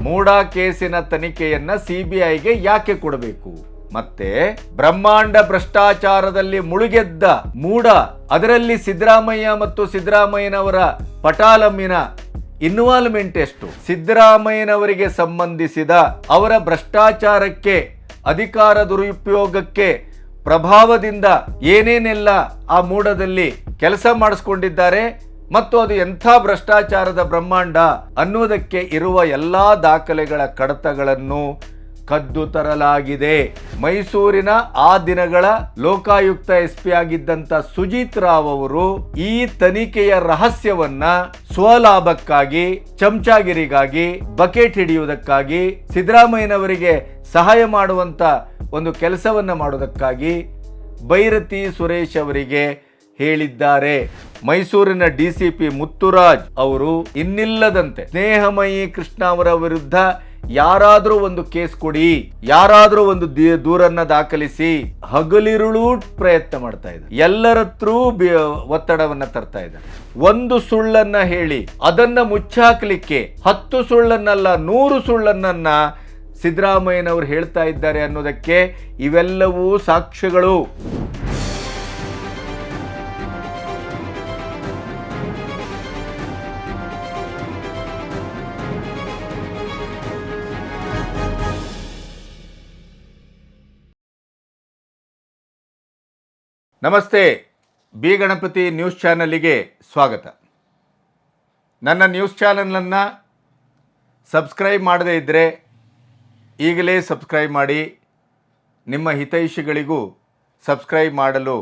ಮೂಡಾ ಕೇಸಿನ ತನಿಖೆಯನ್ನ ಸಿಬಿಐಗೆ ಯಾಕೆ ಕೊಡಬೇಕು? ಮತ್ತೆ ಬ್ರಹ್ಮಾಂಡ ಭ್ರಷ್ಟಾಚಾರದಲ್ಲಿ ಮುಳುಗೆದ್ದ ಮೂಡ, ಅದರಲ್ಲಿ ಸಿದ್ದರಾಮಯ್ಯ ಮತ್ತು ಸಿದ್ದರಾಮಯ್ಯನವರ ಪಟಾಲಮ್ಮಿನ ಇನ್ವಾಲ್ವ್ಮೆಂಟ್ ಎಷ್ಟು? ಸಿದ್ದರಾಮಯ್ಯನವರಿಗೆ ಸಂಬಂಧಿಸಿದ ಅವರ ಭ್ರಷ್ಟಾಚಾರಕ್ಕೆ, ಅಧಿಕಾರ ದುರುಪಯೋಗಕ್ಕೆ ಪ್ರಭಾವದಿಂದ ಏನೇನೆಲ್ಲ ಆ ಮೂಡದಲ್ಲಿ ಕೆಲಸ ಮಾಡಿಸ್ಕೊಂಡಿದ್ದಾರೆ ಮತ್ತು ಅದು ಎಂಥ ಭ್ರಷ್ಟಾಚಾರದ ಬ್ರಹ್ಮಾಂಡ ಅನ್ನುವುದಕ್ಕೆ ಇರುವ ಎಲ್ಲಾ ದಾಖಲೆಗಳ ಕಡತಗಳನ್ನು ಕದ್ದು ತರಲಾಗಿದೆ. ಮೈಸೂರಿನ ಆ ದಿನಗಳ ಲೋಕಾಯುಕ್ತ SP ಆಗಿದ್ದಂತ ಸುಜಿತ್ ರಾವ್ ಅವರು ಈ ತನಿಖೆಯ ರಹಸ್ಯವನ್ನ ಸ್ವಲಾಭಕ್ಕಾಗಿ, ಚಮಚಾಗಿರಿಗಾಗಿ, ಬಕೆಟ್ ಹಿಡಿಯುವುದಕ್ಕಾಗಿ, ಸಿದ್ದರಾಮಯ್ಯನವರಿಗೆ ಸಹಾಯ ಮಾಡುವಂತ ಒಂದು ಕೆಲಸವನ್ನ ಮಾಡುವುದಕ್ಕಾಗಿ ಭೈರತಿ ಸುರೇಶ್ ಅವರಿಗೆ ಹೇಳಿದ್ದಾರೆ. ಮೈಸೂರಿನ DCP ಮುತ್ತುರಾಜ್ ಅವರು ಇನ್ನಿಲ್ಲದಂತೆ ಸ್ನೇಹಮಯಿ ಕೃಷ್ಣ ಅವರ ವಿರುದ್ಧ ಯಾರಾದರೂ ಒಂದು ಕೇಸ್ ಕೊಡಿ, ಯಾರಾದರೂ ಒಂದು ದೂರನ್ನ ದಾಖಲಿಸಿ ಹಗಲಿರುಳು ಪ್ರಯತ್ನ ಮಾಡ್ತಾ ಇದ್ದಾರೆ. ಎಲ್ಲರತ್ರೂ ಒತ್ತಡವನ್ನ ತರ್ತಾ ಇದ್ದಾರೆ. ಒಂದು ಸುಳ್ಳನ್ನ ಹೇಳಿ ಅದನ್ನ ಮುಚ್ಚಾಕ್ಲಿಕ್ಕೆ 10 ಸುಳ್ಳನ್ನಲ್ಲ 100 ಸುಳ್ಳನ್ನ ಸಿದ್ದರಾಮಯ್ಯನವರು ಹೇಳ್ತಾ ಇದ್ದಾರೆ ಅನ್ನೋದಕ್ಕೆ ಇವೆಲ್ಲವೂ ಸಾಕ್ಷ್ಯಗಳು. ನಮಸ್ತೆ, ಬಿ ಗಣಪತಿ ನ್ಯೂಸ್ ಚಾನಲ್ಗೆ ಸ್ವಾಗತ. ನನ್ನ ನ್ಯೂಸ್ ಚಾನಲನ್ನು ಸಬ್ಸ್ಕ್ರೈಬ್ ಮಾಡದೇ ಇದ್ದರೆ ಈಗಲೇ ಸಬ್ಸ್ಕ್ರೈಬ್ ಮಾಡಿ, ನಿಮ್ಮ ಹಿತೈಷಿಗಳಿಗೂ ಸಬ್ಸ್ಕ್ರೈಬ್ ಮಾಡಲು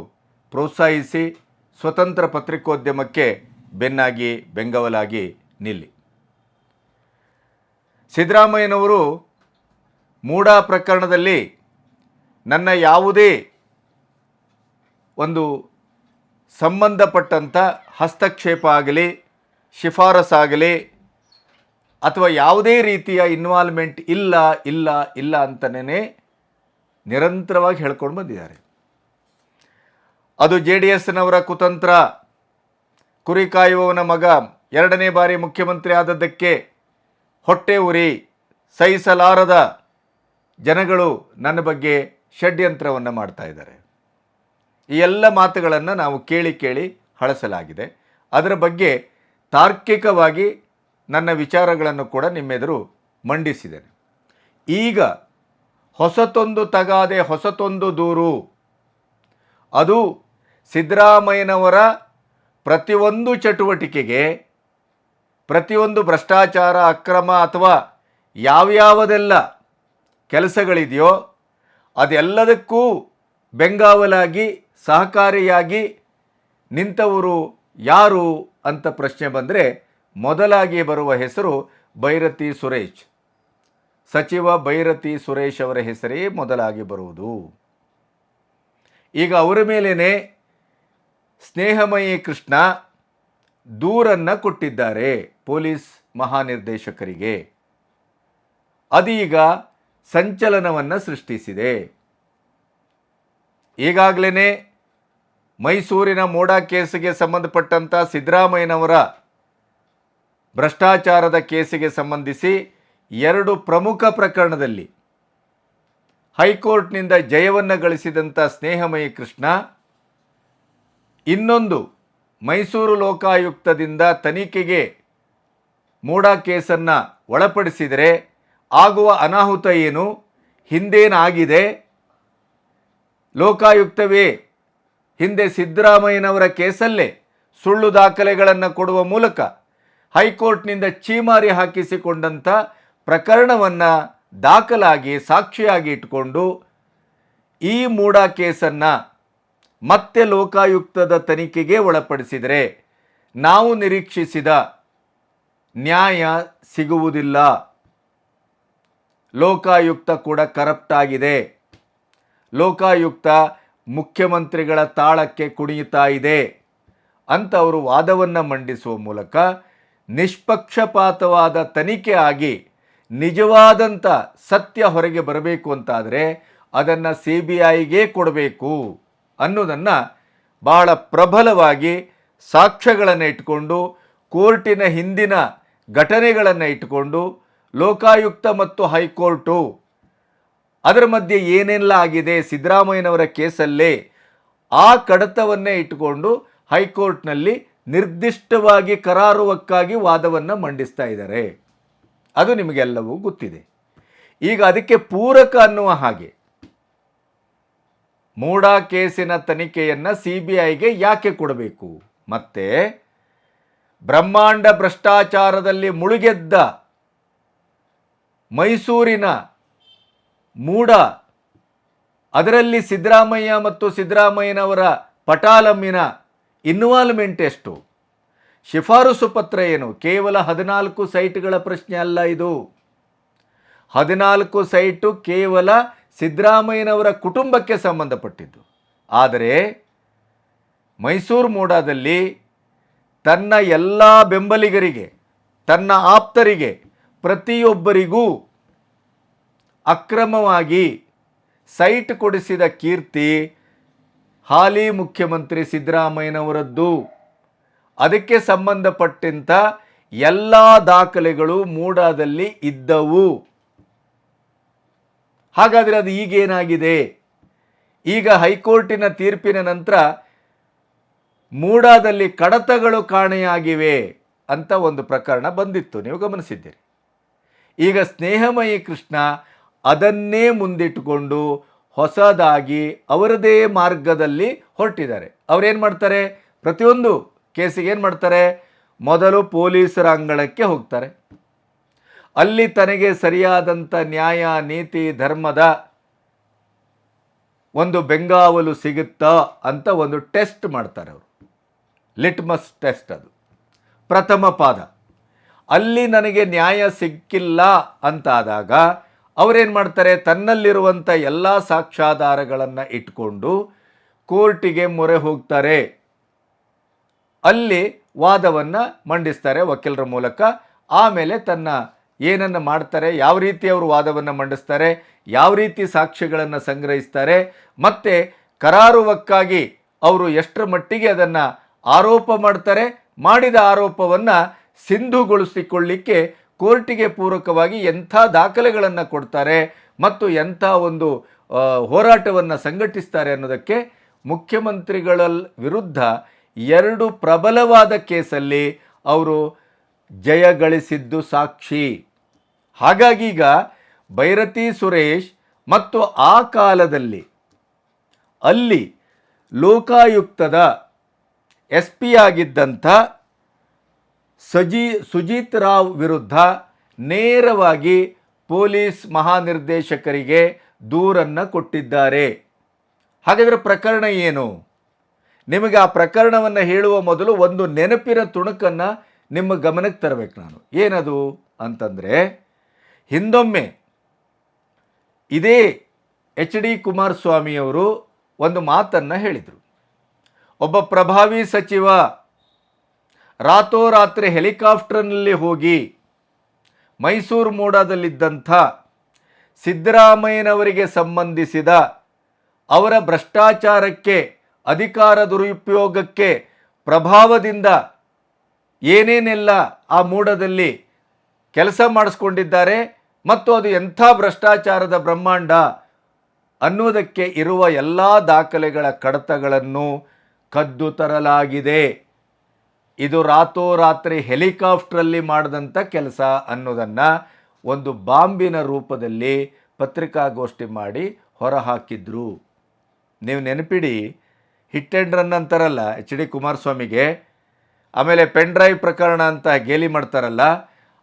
ಪ್ರೋತ್ಸಾಹಿಸಿ, ಸ್ವತಂತ್ರ ಪತ್ರಿಕೋದ್ಯಮಕ್ಕೆ ಬೆನ್ನಾಗಿ ಬೆಂಗಾವಲಾಗಿ ನಿಲ್ಲಿ. ಸಿದ್ದರಾಮಯ್ಯನವರು ಮೂಡಾ ಪ್ರಕರಣದಲ್ಲಿ ನನ್ನ ಯಾವುದೇ ಒಂದು ಸಂಬಂಧಪಟ್ಟಂಥ ಹಸ್ತಕ್ಷೇಪ ಆಗಲಿ, ಶಿಫಾರಸಾಗಲಿ ಅಥವಾ ಯಾವುದೇ ರೀತಿಯ ಇನ್ವಾಲ್ವ್ಮೆಂಟ್ ಇಲ್ಲ ಇಲ್ಲ ಇಲ್ಲ ಅಂತಲೇ ನಿರಂತರವಾಗಿ ಹೇಳ್ಕೊಂಡು ಬಂದಿದ್ದಾರೆ. ಅದು JDSನವರ ಕುತಂತ್ರ, ಕುರಿ ಕಾಯುವವನ ಮಗ 2ನೇ ಬಾರಿ ಮುಖ್ಯಮಂತ್ರಿ ಆದದ್ದಕ್ಕೆ ಹೊಟ್ಟೆ ಉರಿ ಸಹಿಸಲಾರದ ಜನಗಳು ನನ್ನ ಬಗ್ಗೆ ಷಡ್ಯಂತ್ರವನ್ನು ಮಾಡ್ತಾ ಇದ್ದಾರೆ. ಈ ಎಲ್ಲ ಮಾತುಗಳನ್ನು ನಾವು ಕೇಳಿ ಹಳಸಲಾಗಿದೆ. ಅದರ ಬಗ್ಗೆ ತಾರ್ಕಿಕವಾಗಿ ನನ್ನ ವಿಚಾರಗಳನ್ನು ಕೂಡ ನಿಮ್ಮೆದುರು ಮಂಡಿಸಿದ್ದೇನೆ. ಈಗ ಹೊಸತೊಂದು ತಗಾದೆ ಹೊಸತೊಂದು ದೂರು. ಅದು ಸಿದ್ದರಾಮಯ್ಯನವರ ಪ್ರತಿಯೊಂದು ಚಟುವಟಿಕೆಗೆ, ಪ್ರತಿಯೊಂದು ಭ್ರಷ್ಟಾಚಾರ, ಅಕ್ರಮ ಅಥವಾ ಯಾವ್ಯಾವುದೆಲ್ಲ ಕೆಲಸಗಳಿದೆಯೋ ಅದೆಲ್ಲದಕ್ಕೂ ಬೆಂಗಾವಲಾಗಿ ಸಹಕಾರಿಯಾಗಿ ನಿಂತವರು ಯಾರು ಅಂತ ಪ್ರಶ್ನೆ ಬಂದರೆ ಮೊದಲಾಗಿ ಬರುವ ಹೆಸರು ಭೈರತಿ ಸುರೇಶ್. ಸಚಿವ ಭೈರತಿ ಸುರೇಶ್ ಅವರ ಹೆಸರೇ ಮೊದಲಾಗಿ ಬರುವುದು. ಈಗ ಅವರ ಮೇಲೇನೆ ಸ್ನೇಹಮಯಿ ಕೃಷ್ಣ ದೂರನ್ನು ಕೊಟ್ಟಿದ್ದಾರೆ ಪೊಲೀಸ್ ಮಹಾನಿರ್ದೇಶಕರಿಗೆ. ಅದೀಗ ಸಂಚಲನವನ್ನು ಸೃಷ್ಟಿಸಿದೆ. ಈಗಾಗಲೇ ಮೈಸೂರಿನ ಮೂಡಾ ಕೇಸಿಗೆ ಸಂಬಂಧಪಟ್ಟಂಥ ಸಿದ್ದರಾಮಯ್ಯನವರ ಭ್ರಷ್ಟಾಚಾರದ ಕೇಸಿಗೆ ಸಂಬಂಧಿಸಿ 2 ಪ್ರಮುಖ ಪ್ರಕರಣದಲ್ಲಿ ಹೈಕೋರ್ಟ್ನಿಂದ ಜಯವನ್ನು ಗಳಿಸಿದಂಥ ಸ್ನೇಹಮಯಿ ಕೃಷ್ಣ ಇನ್ನೊಂದು ಮೈಸೂರು ಲೋಕಾಯುಕ್ತದಿಂದ ತನಿಖೆಗೆ ಮೂಡಾ ಕೇಸನ್ನು ಒಳಪಡಿಸಿದರೆ ಆಗುವ ಅನಾಹುತ ಏನು, ಹಿಂದೇನಾಗಿದೆ, ಲೋಕಾಯುಕ್ತವೇ ಹಿಂದೆ ಸಿದ್ದರಾಮಯ್ಯನವರ ಕೇಸಲ್ಲೇ ಸುಳ್ಳು ದಾಖಲೆಗಳನ್ನು ಕೊಡುವ ಮೂಲಕ ಹೈಕೋರ್ಟ್ನಿಂದ ಛೀಮಾರಿ ಹಾಕಿಸಿಕೊಂಡಂಥ ಪ್ರಕರಣವನ್ನು ದಾಖಲಾಗಿ ಸಾಕ್ಷಿಯಾಗಿ ಇಟ್ಟುಕೊಂಡು ಈ ಮೂಡಾ ಕೇಸನ್ನು ಮತ್ತೆ ಲೋಕಾಯುಕ್ತದ ತನಿಖೆಗೆ ಒಳಪಡಿಸಿದರೆ ನಾವು ನಿರೀಕ್ಷಿಸಿದ ನ್ಯಾಯ ಸಿಗುವುದಿಲ್ಲ. ಲೋಕಾಯುಕ್ತ ಕೂಡ ಕರಪ್ಟ್ ಆಗಿದೆ. ಲೋಕಾಯುಕ್ತ ಮುಖ್ಯಮಂತ್ರಿಗಳ ತಾಳಕ್ಕೆ ಕುಣಿಯುತ್ತಾ ಇದೆ ಅಂತ ಅವರು ವಾದವನ್ನು ಮಂಡಿಸುವ ಮೂಲಕ ನಿಷ್ಪಕ್ಷಪಾತವಾದ ತನಿಖೆ ಆಗಿ ನಿಜವಾದಂಥ ಸತ್ಯ ಹೊರಗೆ ಬರಬೇಕು ಅಂತಾದರೆ ಅದನ್ನು CBIಗೆ ಕೊಡಬೇಕು ಅನ್ನೋದನ್ನು ಬಹಳ ಪ್ರಬಲವಾಗಿ ಸಾಕ್ಷ್ಯಗಳನ್ನು ಇಟ್ಟುಕೊಂಡು, ಕೋರ್ಟಿನ ಹಿಂದಿನ ಘಟನೆಗಳನ್ನು ಇಟ್ಟುಕೊಂಡು ಲೋಕಾಯುಕ್ತ ಮತ್ತು ಹೈಕೋರ್ಟು ಅದರ ಮಧ್ಯೆ ಏನೆಲ್ಲ ಆಗಿದೆ ಸಿದ್ದರಾಮಯ್ಯನವರ ಕೇಸಲ್ಲೇ ಆ ಕಡತವನ್ನೇ ಇಟ್ಟುಕೊಂಡು ಹೈಕೋರ್ಟ್ನಲ್ಲಿ ನಿರ್ದಿಷ್ಟವಾಗಿ ಕರಾರುವಕ್ಕಾಗಿ ವಾದವನ್ನು ಮಂಡಿಸ್ತಾ ಇದ್ದಾರೆ. ಅದು ನಿಮಗೆಲ್ಲವೂ ಗೊತ್ತಿದೆ. ಈಗ ಅದಕ್ಕೆ ಪೂರಕ ಅನ್ನುವ ಹಾಗೆ ಮೂಡಾ ಕೇಸಿನ ತನಿಖೆಯನ್ನು CBIಗೆ ಯಾಕೆ ಕೊಡಬೇಕು? ಮತ್ತೆ ಬ್ರಹ್ಮಾಂಡ ಭ್ರಷ್ಟಾಚಾರದಲ್ಲಿ ಮುಳುಗೆದ್ದ ಮೈಸೂರಿನ ಮೂಡಾ, ಅದರಲ್ಲಿ ಸಿದ್ದರಾಮಯ್ಯ ಮತ್ತು ಸಿದ್ದರಾಮಯ್ಯನವರ ಪಟಾಲಮ್ಮಿನ ಇನ್ವಾಲ್ವ್ಮೆಂಟ್ ಎಷ್ಟು? ಶಿಫಾರಸು ಪತ್ರ ಏನು? ಕೇವಲ 14 ಸೈಟ್ಗಳ ಪ್ರಶ್ನೆ ಅಲ್ಲ ಇದು. 14 ಸೈಟು ಕೇವಲ ಸಿದ್ದರಾಮಯ್ಯನವರ ಕುಟುಂಬಕ್ಕೆ ಸಂಬಂಧಪಟ್ಟಿದ್ದು. ಆದರೆ ಮೈಸೂರು ಮೂಡಾದಲ್ಲಿ ತನ್ನ ಎಲ್ಲ ಬೆಂಬಲಿಗರಿಗೆ, ತನ್ನ ಆಪ್ತರಿಗೆ, ಪ್ರತಿಯೊಬ್ಬರಿಗೂ ಅಕ್ರಮವಾಗಿ ಸೈಟ್ ಕೊಡಿಸಿದ ಕೀರ್ತಿ ಹಾಲಿ ಮುಖ್ಯಮಂತ್ರಿ ಸಿದ್ದರಾಮಯ್ಯನವರದ್ದು. ಅದಕ್ಕೆ ಸಂಬಂಧಪಟ್ಟಂಥ ಎಲ್ಲ ದಾಖಲೆಗಳು ಮೂಡಾದಲ್ಲಿ ಇದ್ದವು. ಹಾಗಾದರೆ ಅದು ಈಗೇನಾಗಿದೆ? ಈಗ ಹೈಕೋರ್ಟಿನ ತೀರ್ಪಿನ ನಂತರ ಮೂಡಾದಲ್ಲಿ ಕಡತಗಳು ಕಾಣೆಯಾಗಿವೆ ಅಂತ ಒಂದು ಪ್ರಕರಣ ಬಂದಿತ್ತು, ನೀವು ಗಮನಿಸಿದ್ದೀರಿ. ಈಗ ಸ್ನೇಹಮಯಿ ಕೃಷ್ಣ ಅದನ್ನೇ ಮುಂದಿಟ್ಟುಕೊಂಡು ಹೊಸದಾಗಿ ಅವರದೇ ಮಾರ್ಗದಲ್ಲಿ ಹೊರಟಿದ್ದಾರೆ. ಅವರೇನು ಮಾಡ್ತಾರೆ? ಪ್ರತಿಯೊಂದು ಕೇಸಿಗೆ ಏನು ಮಾಡ್ತಾರೆ? ಮೊದಲು ಪೊಲೀಸರ ಅಂಗಳಕ್ಕೆ ಹೋಗ್ತಾರೆ. ಅಲ್ಲಿ ತನಗೆ ಸರಿಯಾದಂಥ ನ್ಯಾಯ, ನೀತಿ, ಧರ್ಮದ ಒಂದು ಬೆಂಗಾವಲು ಸಿಗುತ್ತಾ ಅಂತ ಒಂದು ಟೆಸ್ಟ್ ಮಾಡ್ತಾರೆ ಅವರು. ಲಿಟ್ಮಸ್ ಟೆಸ್ಟ್, ಅದು ಪ್ರಥಮ ಪಾದ. ಅಲ್ಲಿ ನನಗೆ ನ್ಯಾಯ ಸಿಕ್ಕಿಲ್ಲ ಅಂತಾದಾಗ ಅವರೇನು ಮಾಡ್ತಾರೆ? ತನ್ನಲ್ಲಿರುವಂಥ ಎಲ್ಲ ಸಾಕ್ಷ್ಯಾಧಾರಗಳನ್ನು ಇಟ್ಕೊಂಡು ಕೋರ್ಟಿಗೆ ಮೊರೆ ಹೋಗ್ತಾರೆ. ಅಲ್ಲಿ ವಾದವನ್ನು ಮಂಡಿಸ್ತಾರೆ ವಕೀಲರ ಮೂಲಕ. ಆಮೇಲೆ ತನ್ನ ಏನನ್ನು ಮಾಡ್ತಾರೆ, ಯಾವ ರೀತಿ ಅವರು ವಾದವನ್ನು ಮಂಡಿಸ್ತಾರೆ, ಯಾವ ರೀತಿ ಸಾಕ್ಷ್ಯಗಳನ್ನು ಸಂಗ್ರಹಿಸ್ತಾರೆ, ಮತ್ತು ಕರಾರುವಕ್ಕಾಗಿ ಅವರು ಎಷ್ಟರ ಮಟ್ಟಿಗೆ ಅದನ್ನು ಆರೋಪ ಮಾಡ್ತಾರೆ, ಮಾಡಿದ ಆರೋಪವನ್ನು ಸಿಂಧುಗೊಳಿಸಿಕೊಳ್ಳಿಕ್ಕೆ ಕೋರ್ಟಿಗೆ ಪೂರಕವಾಗಿ ಎಂಥ ದಾಖಲೆಗಳನ್ನು ಕೊಡ್ತಾರೆ ಮತ್ತು ಎಂಥ ಒಂದು ಹೋರಾಟವನ್ನು ಸಂಘಟಿಸ್ತಾರೆ ಅನ್ನೋದಕ್ಕೆ ಮುಖ್ಯಮಂತ್ರಿಗಳ ವಿರುದ್ಧ 2 ಪ್ರಬಲವಾದ ಕೇಸಲ್ಲಿ ಅವರು ಜಯಗಳಿಸಿದ್ದು ಸಾಕ್ಷಿ. ಹಾಗಾಗಿ ಈಗ ಭೈರತಿ ಸುರೇಶ್ ಮತ್ತು ಆ ಕಾಲದಲ್ಲಿ ಅಲ್ಲಿ ಲೋಕಾಯುಕ್ತದ SP ಆಗಿದ್ದಂಥ ಸುಜಿತ್ ರಾವ್ ವಿರುದ್ಧ ನೇರವಾಗಿ ಪೊಲೀಸ್ ಮಹಾನಿರ್ದೇಶಕರಿಗೆ ದೂರನ್ನು ಕೊಟ್ಟಿದ್ದಾರೆ. ಹಾಗಾದರೆ ಪ್ರಕರಣ ಏನು? ನಿಮಗೆ ಆ ಪ್ರಕರಣವನ್ನು ಹೇಳುವ ಮೊದಲು ಒಂದು ನೆನಪಿನ ತುಣುಕನ್ನು ನಿಮ್ಮ ಗಮನಕ್ಕೆ ತರಬೇಕು ನಾನು. ಏನದು ಅಂತಂದರೆ, ಹಿಂದೊಮ್ಮೆ ಇದೇ HD ಕುಮಾರಸ್ವಾಮಿಯವರು ಒಂದು ಮಾತನ್ನು ಹೇಳಿದರು. ಒಬ್ಬ ಪ್ರಭಾವಿ ಸಚಿವ ರಾತೋರಾತ್ರಿ ಹೆಲಿಕಾಪ್ಟರ್ನಲ್ಲಿ ಹೋಗಿ ಮೈಸೂರು ಮೂಡಾದಲ್ಲಿದ್ದಂಥ ಸಿದ್ದರಾಮಯ್ಯನವರಿಗೆ ಸಂಬಂಧಿಸಿದ ಅವರ ಭ್ರಷ್ಟಾಚಾರಕ್ಕೆ, ಅಧಿಕಾರ ದುರುಪಯೋಗಕ್ಕೆ, ಪ್ರಭಾವದಿಂದ ಏನೇನೆಲ್ಲ ಆ ಮೂಡದಲ್ಲಿ ಕೆಲಸ ಮಾಡಿಸ್ಕೊಂಡಿದ್ದಾರೆ ಮತ್ತು ಅದು ಎಂಥ ಭ್ರಷ್ಟಾಚಾರದ ಬ್ರಹ್ಮಾಂಡ ಅನ್ನೋದಕ್ಕೆ ಇರುವ ಎಲ್ಲ ದಾಖಲೆಗಳ ಕಡತಗಳನ್ನು ಕದ್ದು ತರಲಾಗಿದೆ. ಇದು ರಾತೋರಾತ್ರಿ ಹೆಲಿಕಾಪ್ಟ್ರಲ್ಲಿ ಮಾಡಿದಂಥ ಕೆಲಸ ಅನ್ನೋದನ್ನು ಒಂದು ಬಾಂಬಿನ ರೂಪದಲ್ಲಿ ಪತ್ರಿಕಾಗೋಷ್ಠಿ ಮಾಡಿ ಹೊರಹಾಕಿದ್ರು. ನೀವು ನೆನಪಿಡಿ, ಹಿಟ್ ಆ್ಯಂಡ್ ರನ್ ಅಂತಾರಲ್ಲ HD ಕುಮಾರಸ್ವಾಮಿಗೆ, ಆಮೇಲೆ ಪೆನ್ ಡ್ರೈವ್ ಪ್ರಕರಣ ಅಂತ ಗೇಲಿ ಮಾಡ್ತಾರಲ್ಲ.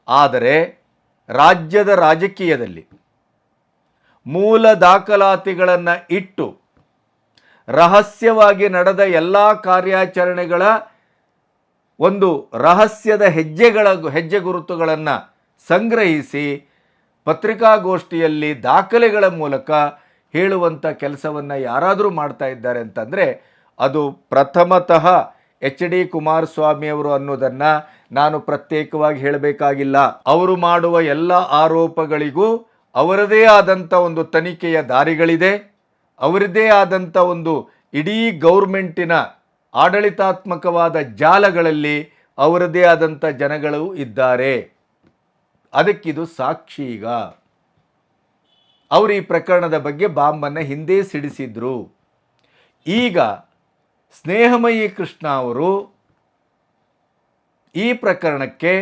ಆದರೆ ರಾಜ್ಯದ ರಾಜಕೀಯದಲ್ಲಿ ಮೂಲ ದಾಖಲಾತಿಗಳನ್ನು ಇಟ್ಟು ರಹಸ್ಯವಾಗಿ ನಡೆದ ಎಲ್ಲ ಕಾರ್ಯಾಚರಣೆಗಳ ಒಂದು ರಹಸ್ಯದ ಹೆಜ್ಜೆ ಗುರುತುಗಳನ್ನು ಸಂಗ್ರಹಿಸಿ ಪತ್ರಿಕಾಗೋಷ್ಠಿಯಲ್ಲಿ ದಾಖಲೆಗಳ ಮೂಲಕ ಹೇಳುವಂಥ ಕೆಲಸವನ್ನು ಯಾರಾದರೂ ಮಾಡ್ತಾ ಇದ್ದಾರೆ ಅಂತಂದರೆ ಅದು ಪ್ರಥಮತಃ HD ಕುಮಾರಸ್ವಾಮಿಯವರು ಅನ್ನೋದನ್ನು ನಾನು ಪ್ರತ್ಯೇಕವಾಗಿ ಹೇಳಬೇಕಾಗಿಲ್ಲ. ಅವರು ಮಾಡುವ ಎಲ್ಲ ಆರೋಪಗಳಿಗೂ ಅವರದೇ ಆದಂಥ ಒಂದು ತನಿಖೆಯ ದಾರಿಗಳಿದೆ. ಅವರದೇ ಆದಂಥ ಒಂದು ಇಡೀ ಗೌರ್ಮೆಂಟಿನ ಆಡಳಿತಾತ್ಮಕವಾದ ಜಾಲಗಳಲ್ಲಿ ಅವರದೇ ಆದಂಥ ಜನಗಳು ಇದ್ದಾರೆ. ಅದಕ್ಕಿದು ಸಾಕ್ಷಿ. ಈಗ ಅವರು ಈ ಪ್ರಕರಣದ ಬಗ್ಗೆ ಬಾಂಬನ್ನು ಹಿಂದೆ ಸಿಡಿಸಿದ್ರು. ಈಗ ಸ್ನೇಹಮಯಿ ಕೃಷ್ಣ ಅವರು ಈ ಪ್ರಕರಣಕ್ಕೆ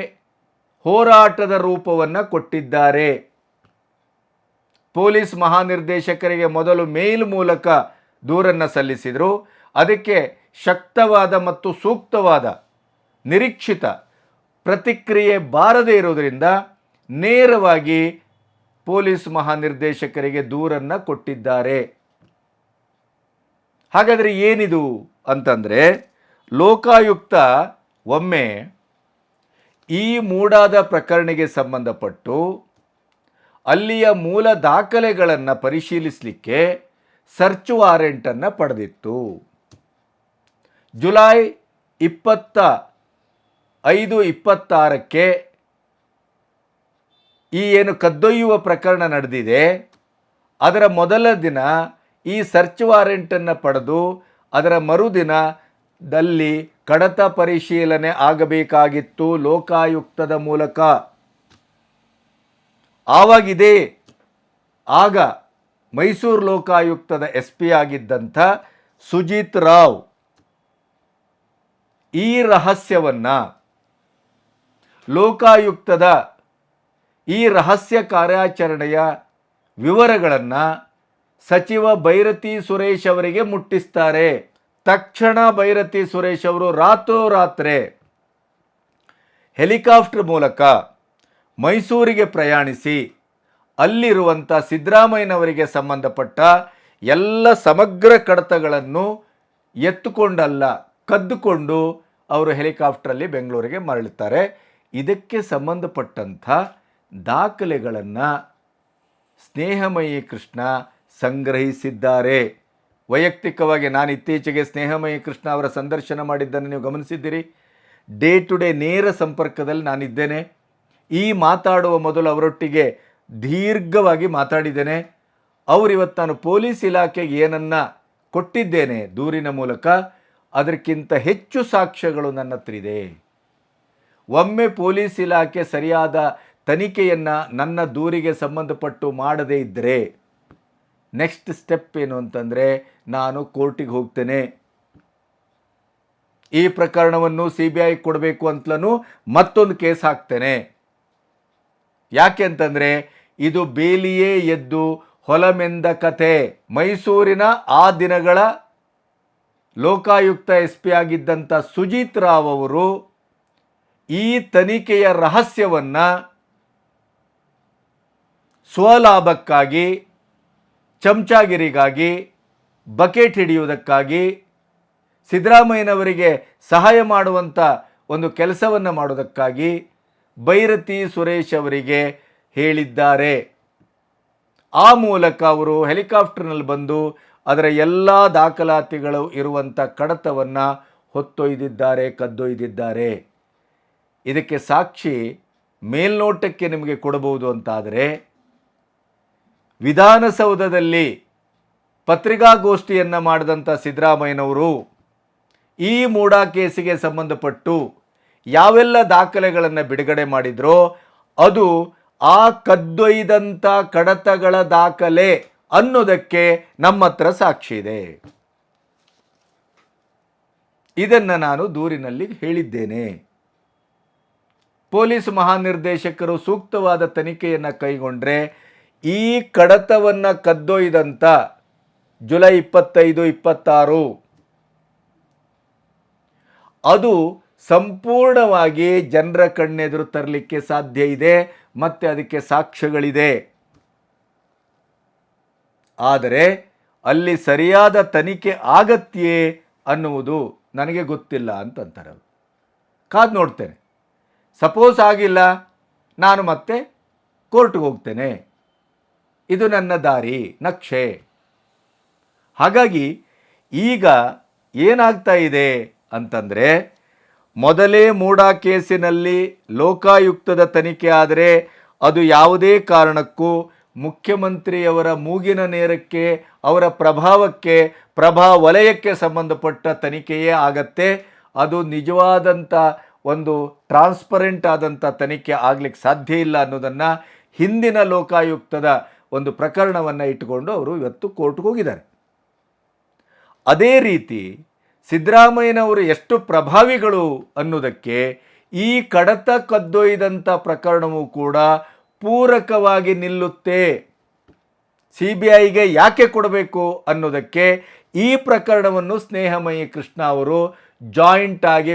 ಹೋರಾಟದ ರೂಪವನ್ನು ಕೊಟ್ಟಿದ್ದಾರೆ. ಪೊಲೀಸ್ ಮಹಾನಿರ್ದೇಶಕರಿಗೆ ಮೊದಲು ಮೇಲ್ ಮೂಲಕ ದೂರನ್ನು ಸಲ್ಲಿಸಿದರು. ಅದಕ್ಕೆ ಶಕ್ತವಾದ ಮತ್ತು ಸೂಕ್ತವಾದ ನಿರೀಕ್ಷಿತ ಪ್ರತಿಕ್ರಿಯೆ ಬಾರದೇ ಇರುವುದರಿಂದ ನೇರವಾಗಿ ಪೊಲೀಸ್ ಮಹಾನಿರ್ದೇಶಕರಿಗೆ ದೂರನ್ನು ಕೊಟ್ಟಿದ್ದಾರೆ. ಹಾಗಾದರೆ ಏನಿದು ಅಂತಂದರೆ, ಲೋಕಾಯುಕ್ತ ಒಮ್ಮೆ ಈ ಮೂಡಾದ ಪ್ರಕರಣಕ್ಕೆ ಸಂಬಂಧಪಟ್ಟು ಅಲ್ಲಿಯ ಮೂಲ ದಾಖಲೆಗಳನ್ನು ಪರಿಶೀಲಿಸಲಿಕ್ಕೆ ಸರ್ಚ್ ವಾರೆಂಟನ್ನು ಪಡೆದಿತ್ತು. ಜುಲೈ 25-26ಕ್ಕೆ ಈ ಏನು ಕದ್ದೊಯ್ಯುವ ಪ್ರಕರಣ ನಡೆದಿದೆ ಅದರ ಮೊದಲ ದಿನ ಈ ಸರ್ಚ್ ವಾರೆಂಟನ್ನು ಪಡೆದು ಅದರ ಮರುದಿನದಲ್ಲಿ ಕಡತ ಪರಿಶೀಲನೆ ಆಗಬೇಕಾಗಿತ್ತು ಲೋಕಾಯುಕ್ತದ ಮೂಲಕ. ಆಗ ಮೈಸೂರು ಲೋಕಾಯುಕ್ತದ SP ಆಗಿದ್ದಂಥ ಸುಜಿತ್ ರಾವ್ ಈ ರಹಸ್ಯವನ್ನು, ಲೋಕಾಯುಕ್ತದ ಈ ರಹಸ್ಯ ಕಾರ್ಯಾಚರಣೆಯ ವಿವರಗಳನ್ನು ಸಚಿವ ಬೈರತಿ ಸುರೇಶ್ ಅವರಿಗೆ ಮುಟ್ಟಿಸ್ತಾರೆ. ತಕ್ಷಣ ಬೈರತಿ ಸುರೇಶ್ ಅವರು ರಾತ್ರೋರಾತ್ರಿ ಹೆಲಿಕಾಪ್ಟರ್ ಮೂಲಕ ಮೈಸೂರಿಗೆ ಪ್ರಯಾಣಿಸಿ ಅಲ್ಲಿರುವಂಥ ಸಿದ್ದರಾಮಯ್ಯನವರಿಗೆ ಸಂಬಂಧಪಟ್ಟ ಎಲ್ಲ ಸಮಗ್ರ ಕಡತಗಳನ್ನು ಎತ್ತುಕೊಂಡಲ್ಲ, ಕದ್ದುಕೊಂಡು ಅವರು ಹೆಲಿಕಾಪ್ಟರಲ್ಲಿ ಬೆಂಗಳೂರಿಗೆ ಮರಳುತ್ತಾರೆ. ಇದಕ್ಕೆ ಸಂಬಂಧಪಟ್ಟಂಥ ದಾಖಲೆಗಳನ್ನು ಸ್ನೇಹಮಯಿ ಕೃಷ್ಣ ಸಂಗ್ರಹಿಸಿದ್ದಾರೆ. ವೈಯಕ್ತಿಕವಾಗಿ ನಾನು ಇತ್ತೀಚೆಗೆ ಸ್ನೇಹಮಯಿ ಕೃಷ್ಣ ಅವರ ಸಂದರ್ಶನ ಮಾಡಿದ್ದನ್ನು ನೀವು ಗಮನಿಸಿದ್ದೀರಿ. ಡೇ ಟು ಡೇ ನೇರ ಸಂಪರ್ಕದಲ್ಲಿ ನಾನಿದ್ದೇನೆ. ಈ ಮಾತಾಡುವ ಮೊದಲು ಅವರೊಟ್ಟಿಗೆ ದೀರ್ಘವಾಗಿ ಮಾತಾಡಿದ್ದೇನೆ. ಅವರಿವತ್ತು ನಾನು ಪೊಲೀಸ್ ಇಲಾಖೆಗೆ ಏನನ್ನು ಕೊಟ್ಟಿದ್ದೇನೆ ದೂರಿನ ಮೂಲಕ, ಅದಕ್ಕಿಂತ ಹೆಚ್ಚು ಸಾಕ್ಷ್ಯಗಳು ನನ್ನ ಹತ್ರ ಇದೆ. ಒಮ್ಮೆ ಪೊಲೀಸ್ ಇಲಾಖೆ ಸರಿಯಾದ ತನಿಖೆಯನ್ನು ನನ್ನ ದೂರಿಗೆ ಸಂಬಂಧಪಟ್ಟು ಮಾಡದೇ ಇದ್ದರೆ ನೆಕ್ಸ್ಟ್ ಸ್ಟೆಪ್ ಏನು ಅಂತಂದರೆ, ನಾನು ಕೋರ್ಟಿಗೆ ಹೋಗ್ತೇನೆ. ಈ ಪ್ರಕರಣವನ್ನು CBI ಕೊಡಬೇಕು ಅಂತಲೂ ಮತ್ತೊಂದು ಕೇಸ್ ಹಾಕ್ತೇನೆ. ಯಾಕೆ ಅಂತಂದರೆ ಇದು ಬೇಲಿಯೇ ಎದ್ದು ಹೊಲಮೆಂದ ಕತೆ. ಮೈಸೂರಿನ ಆ ದಿನಗಳ ಲೋಕಾಯುಕ್ತ SP ಆಗಿದ್ದಂಥ ಸುಜಿತ್ ರಾವ್ ಅವರು ಈ ತನಿಖೆಯ ರಹಸ್ಯವನ್ನು ಸ್ವಲಾಭಕ್ಕಾಗಿ, ಚಮಚಾಗಿರಿಗಾಗಿ, ಬಕೆಟ್ ಹಿಡಿಯುವುದಕ್ಕಾಗಿ, ಸಿದ್ದರಾಮಯ್ಯನವರಿಗೆ ಸಹಾಯ ಮಾಡುವಂಥ ಒಂದು ಕೆಲಸವನ್ನು ಮಾಡೋದಕ್ಕಾಗಿ ಬೈರತಿ ಸುರೇಶ್ ಅವರಿಗೆ ಹೇಳಿದ್ದಾರೆ. ಆ ಮೂಲಕ ಅವರು ಹೆಲಿಕಾಪ್ಟರ್ನಲ್ಲಿ ಬಂದು ಅದರ ಎಲ್ಲ ದಾಖಲಾತಿಗಳು ಇರುವಂಥ ಕಡತವನ್ನು ಹೊತ್ತೊಯ್ದಿದ್ದಾರೆ, ಕದ್ದೊಯ್ದಿದ್ದಾರೆ. ಇದಕ್ಕೆ ಸಾಕ್ಷಿ ಮೇಲ್ನೋಟಕ್ಕೆ ನಿಮಗೆ ಕೊಡಬಹುದು ಅಂತಾದರೆ, ವಿಧಾನಸೌಧದಲ್ಲಿ ಪತ್ರಿಕಾಗೋಷ್ಠಿಯನ್ನು ಮಾಡಿದಂಥ ಸಿದ್ದರಾಮಯ್ಯನವರು ಈ ಮೂಡಾ ಕೇಸಿಗೆ ಸಂಬಂಧಪಟ್ಟು ಯಾವೆಲ್ಲ ದಾಖಲೆಗಳನ್ನು ಬಿಡುಗಡೆ ಮಾಡಿದ್ರೋ ಅದು ಆ ಕದ್ದೊಯ್ದಂಥ ಕಡತಗಳ ದಾಖಲೆ ಅನ್ನೋದಕ್ಕೆ ನಮ್ಮ ಹತ್ರ ಸಾಕ್ಷಿ ಇದೆ. ಇದನ್ನು ನಾನು ದೂರಿನಲ್ಲಿ ಹೇಳಿದ್ದೇನೆ. ಪೊಲೀಸ್ ಮಹಾನಿರ್ದೇಶಕರು ಸೂಕ್ತವಾದ ತನಿಖೆಯನ್ನು ಕೈಗೊಂಡ್ರೆ ಈ ಕಡತವನ್ನು ಕದ್ದೊಯ್ದಂಥ ಜುಲೈ 25-26 ಅದು ಸಂಪೂರ್ಣವಾಗಿ ಜನರ ಕಣ್ಣೆದುರು ತರಲಿಕ್ಕೆ ಸಾಧ್ಯ ಇದೆ ಮತ್ತು ಅದಕ್ಕೆ ಸಾಕ್ಷ್ಯಗಳಿದೆ. ಆದರೆ ಅಲ್ಲಿ ಸರಿಯಾದ ತನಿಖೆ ಆಗತ್ಯೇ ಅನ್ನುವುದು ನನಗೆ ಗೊತ್ತಿಲ್ಲ ಅಂತಂತಾರೆ. ಕಾದು ನೋಡ್ತೇನೆ. ಸಪೋಸ್ ಆಗಿಲ್ಲ, ನಾನು ಮತ್ತೆ ಕೋರ್ಟ್ಗೆ ಹೋಗ್ತೇನೆ. ಇದು ನನ್ನ ದಾರಿ, ನಕ್ಷೆ. ಹಾಗಾಗಿ ಈಗ ಏನಾಗ್ತಾ ಇದೆ ಅಂತಂದರೆ, ಮೊದಲೇ ಮೂಡಾ ಕೇಸಿನಲ್ಲಿ ಲೋಕಾಯುಕ್ತದ ತನಿಖೆ ಆದರೆ ಅದು ಯಾವುದೇ ಕಾರಣಕ್ಕೂ ಮುಖ್ಯಮಂತ್ರಿಯವರ ಮೂಗಿನ ನೇರಕ್ಕೆ, ಅವರ ಪ್ರಭಾವಕ್ಕೆ, ವಲಯಕ್ಕೆ ಸಂಬಂಧಪಟ್ಟ ತನಿಖೆಯೇ ಆಗತ್ತೆ. ಅದು ನಿಜವಾದಂಥ ಒಂದು ಟ್ರಾನ್ಸ್ಪರೆಂಟ್ ಆದಂಥ ತನಿಖೆ ಆಗಲಿಕ್ಕೆ ಸಾಧ್ಯ ಇಲ್ಲ ಅನ್ನೋದನ್ನು ಹಿಂದಿನ ಲೋಕಾಯುಕ್ತದ ಒಂದು ಪ್ರಕರಣವನ್ನು ಇಟ್ಟುಕೊಂಡು ಅವರು ಇವತ್ತು ಕೋರ್ಟ್ಗೆ ಹೋಗಿದ್ದಾರೆ. ಅದೇ ರೀತಿ ಸಿದ್ದರಾಮಯ್ಯನವರು ಎಷ್ಟು ಪ್ರಭಾವಿಗಳು ಅನ್ನೋದಕ್ಕೆ ಈ ಕಡತ ಕದ್ದೊಯ್ದಂಥ ಪ್ರಕರಣವೂ ಕೂಡ ಪೂರಕವಾಗಿ ನಿಲ್ಲುತ್ತೆ. CBIಗೆ ಯಾಕೆ ಕೊಡಬೇಕು ಅನ್ನೋದಕ್ಕೆ ಈ ಪ್ರಕರಣವನ್ನು ಸ್ನೇಹಮಯಿ ಕೃಷ್ಣ ಅವರು ಜಾಯಿಂಟ್ ಆಗಿ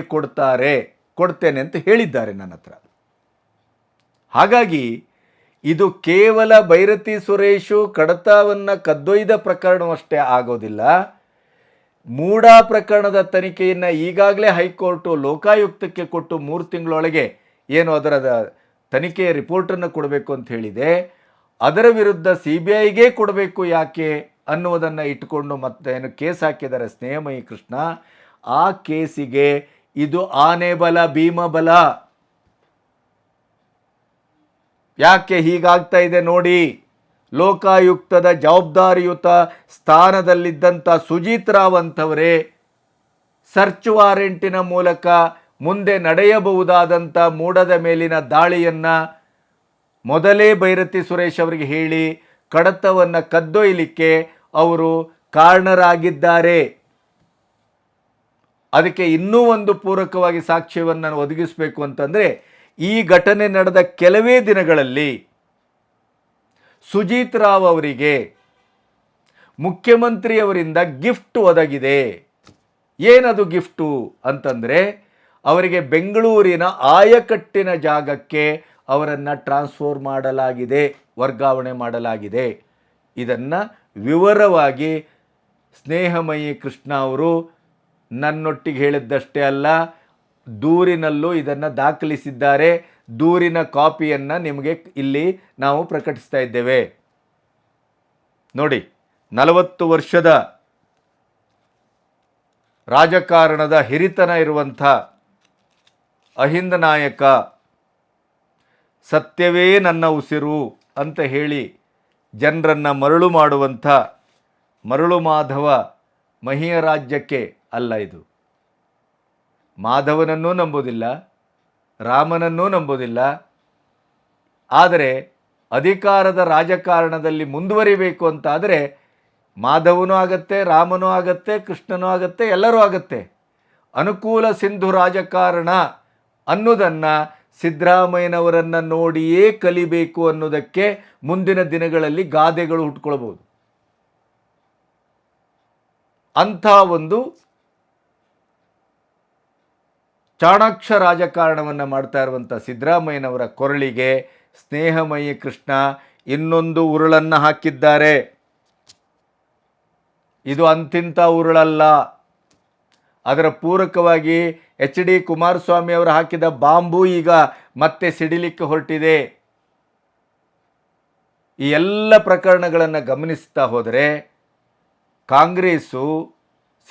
ಕೊಡ್ತೇನೆ ಅಂತ ಹೇಳಿದ್ದಾರೆ ನನ್ನ ಹತ್ರ. ಹಾಗಾಗಿ ಇದು ಕೇವಲ ಭೈರತಿ ಸುರೇಶು ಕಡತವನ್ನು ಕದ್ದೊಯ್ದ ಪ್ರಕರಣವಷ್ಟೇ ಆಗೋದಿಲ್ಲ. ಮೂಡಾ ಪ್ರಕರಣದ ತನಿಖೆಯನ್ನು ಈಗಾಗಲೇ ಹೈಕೋರ್ಟು ಲೋಕಾಯುಕ್ತಕ್ಕೆ ಕೊಟ್ಟು 3 ತಿಂಗಳೊಳಗೆ ಏನು ಅದರ ತನಿಖೆಯ ರಿಪೋರ್ಟನ್ನು ಕೊಡಬೇಕು ಅಂತ ಹೇಳಿದೆ. ಅದರ ವಿರುದ್ಧ CBIಗೆ ಕೊಡಬೇಕು ಯಾಕೆ ಅನ್ನುವುದನ್ನು ಇಟ್ಟುಕೊಂಡು ಮತ್ತೇನು ಕೇಸ್ ಹಾಕಿದ್ದಾರೆ ಸ್ನೇಹಮಯಿ ಕೃಷ್ಣ. ಆ ಕೇಸಿಗೆ ಇದು ಆನೆ ಬಲ ಭೀಮ ಬಲ. ಯಾಕೆ ಹೀಗಾಗ್ತಾ ಇದೆ ನೋಡಿ. ಲೋಕಾಯುಕ್ತದ ಜವಾಬ್ದಾರಿಯುತ ಸ್ಥಾನದಲ್ಲಿದ್ದಂಥ ಸುಜಿತ್ ರಾವ್ ಅಂತವರೇ ಸರ್ಚ್ ವಾರೆಂಟಿನ ಮೂಲಕ ಮುಂದೆ ನಡೆಯಬಹುದಾದಂಥ ಮೂಡದ ಮೇಲಿನ ದಾಳಿಯನ್ನು ಮೊದಲೇ ಭೈರತಿ ಸುರೇಶ್ ಅವರಿಗೆ ಹೇಳಿ ಕಡತವನ್ನು ಕದ್ದೊಯ್ಯಲಿಕ್ಕೆ ಅವರು ಕಾರಣರಾಗಿದ್ದಾರೆ. ಅದಕ್ಕೆ ಇನ್ನೂ ಒಂದು ಪೂರಕವಾಗಿ ಸಾಕ್ಷ್ಯವನ್ನು ಒದಗಿಸಬೇಕು ಅಂತಂದರೆ ಈ ಘಟನೆ ನಡೆದ ಕೆಲವೇ ದಿನಗಳಲ್ಲಿ ಸುಜಿತ್ ರಾವ್ ಅವರಿಗೆ ಮುಖ್ಯಮಂತ್ರಿಯವರಿಂದ ಗಿಫ್ಟ್ ಒದಗಿದೆ. ಏನದು ಗಿಫ್ಟು ಅಂತಂದರೆ ಅವರಿಗೆ ಬೆಂಗಳೂರಿನ ಆಯಕಟ್ಟಿನ ಜಾಗಕ್ಕೆ ಅವರನ್ನು ಟ್ರಾನ್ಸ್ಫರ್ ಮಾಡಲಾಗಿದೆ, ವರ್ಗಾವಣೆ ಮಾಡಲಾಗಿದೆ. ಇದನ್ನು ವಿವರವಾಗಿ ಸ್ನೇಹಮಯಿ ಕೃಷ್ಣ ಅವರು ನನ್ನೊಟ್ಟಿಗೆ ಹೇಳಿದ್ದಷ್ಟೇ ಅಲ್ಲ, ದೂರಿನಲ್ಲೂ ಇದನ್ನು ದಾಖಲಿಸಿದ್ದಾರೆ. ದೂರಿನ ಕಾಪಿಯನ್ನು ನಿಮಗೆ ಇಲ್ಲಿ ನಾವು ಪ್ರಕಟಿಸ್ತಾ ಇದ್ದೇವೆ ನೋಡಿ. 40 ವರ್ಷದ ರಾಜಕಾರಣದ ಹಿರಿತನ ಇರುವಂಥ ಅಹಿಂದ ನಾಯಕ, ಸತ್ಯವೇ ನನ್ನ ಉಸಿರು ಅಂತ ಹೇಳಿ ಜನರನ್ನು ಮರಳು ಮಾಡುವಂಥ ಮರಳು ಮಾಧವ ಮಹಿಯ ರಾಜ್ಯಕ್ಕೆ ಅಲ್ಲ ಇದು. ಮಾಧವನನ್ನೂ ನಂಬೋದಿಲ್ಲ, ರಾಮನನ್ನೂ ನಂಬೋದಿಲ್ಲ. ಆದರೆ ಅಧಿಕಾರದ ರಾಜಕಾರಣದಲ್ಲಿ ಮುಂದುವರಿಬೇಕು ಅಂತಾದರೆ ಮಾಧವನೂ ಆಗತ್ತೆ, ರಾಮನೂ ಆಗತ್ತೆ, ಕೃಷ್ಣನೂ ಆಗತ್ತೆ, ಎಲ್ಲರೂ ಆಗತ್ತೆ. ಅನುಕೂಲ ಸಿಂಧು ರಾಜಕಾರಣ ಅನ್ನೋದನ್ನು ಸಿದ್ದರಾಮಯ್ಯನವರನ್ನು ನೋಡಿಯೇ ಕಲಿಬೇಕು ಅನ್ನೋದಕ್ಕೆ ಮುಂದಿನ ದಿನಗಳಲ್ಲಿ ಗಾದೆಗಳು ಹುಟ್ಕೊಳ್ಬೋದು. ಅಂಥ ಒಂದು ಚಾಣಾಕ್ಷ ರಾಜಕಾರಣವನ್ನು ಮಾಡ್ತಾ ಇರುವಂಥ ಸಿದ್ದರಾಮಯ್ಯನವರ ಕೊರಳಿಗೆ ಸ್ನೇಹಮಯಿ ಕೃಷ್ಣ ಇನ್ನೊಂದು ಉರುಳನ್ನು ಹಾಕಿದ್ದಾರೆ. ಇದು ಅಂತಿಂಥ ಉರುಳಲ್ಲ. ಅದರ ಪೂರಕವಾಗಿ HD ಕುಮಾರಸ್ವಾಮಿ ಅವರು ಹಾಕಿದ ಬಾಂಬು ಈಗ ಮತ್ತೆ ಸಿಡಿಲಿಕ್ಕೆ ಹೊರಟಿದೆ. ಈ ಎಲ್ಲ ಪ್ರಕರಣಗಳನ್ನು ಗಮನಿಸ್ತಾ ಹೋದರೆ ಕಾಂಗ್ರೆಸ್ಸು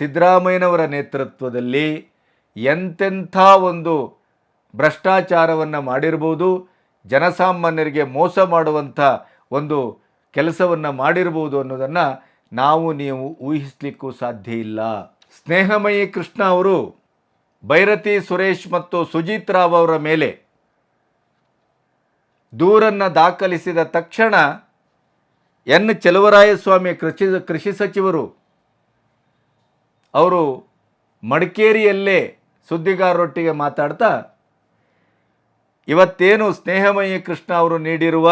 ಸಿದ್ದರಾಮಯ್ಯನವರ ನೇತೃತ್ವದಲ್ಲಿ ಎಂತೆಂಥ ಒಂದು ಭ್ರಷ್ಟಾಚಾರವನ್ನು ಮಾಡಿರ್ಬೋದು, ಜನಸಾಮಾನ್ಯರಿಗೆ ಮೋಸ ಮಾಡುವಂಥ ಒಂದು ಕೆಲಸವನ್ನು ಮಾಡಿರ್ಬೋದು ಅನ್ನೋದನ್ನು ನಾವು ನೀವು ಊಹಿಸಲಿಕ್ಕೂ ಸಾಧ್ಯ ಇಲ್ಲ. ಸ್ನೇಹಮಯಿ ಕೃಷ್ಣ ಅವರು ಭೈರತಿ ಸುರೇಶ್ ಮತ್ತು ಸುಜಿತ್ ರಾವ್ ಅವರ ಮೇಲೆ ದೂರನ್ನು ದಾಖಲಿಸಿದ ತಕ್ಷಣ ಎನ್ ಚೆಲುವರಾಯಸ್ವಾಮಿ ಕೃಷಿ ಸಚಿವರು ಅವರು ಮಡಿಕೇರಿಯಲ್ಲೇ ಸುದ್ದಿಗಾರರೊಟ್ಟಿಗೆ ಮಾತಾಡ್ತಾ ಇವತ್ತೇನು ಸ್ನೇಹಮಯಿ ಕೃಷ್ಣ ಅವರು ನೀಡಿರುವ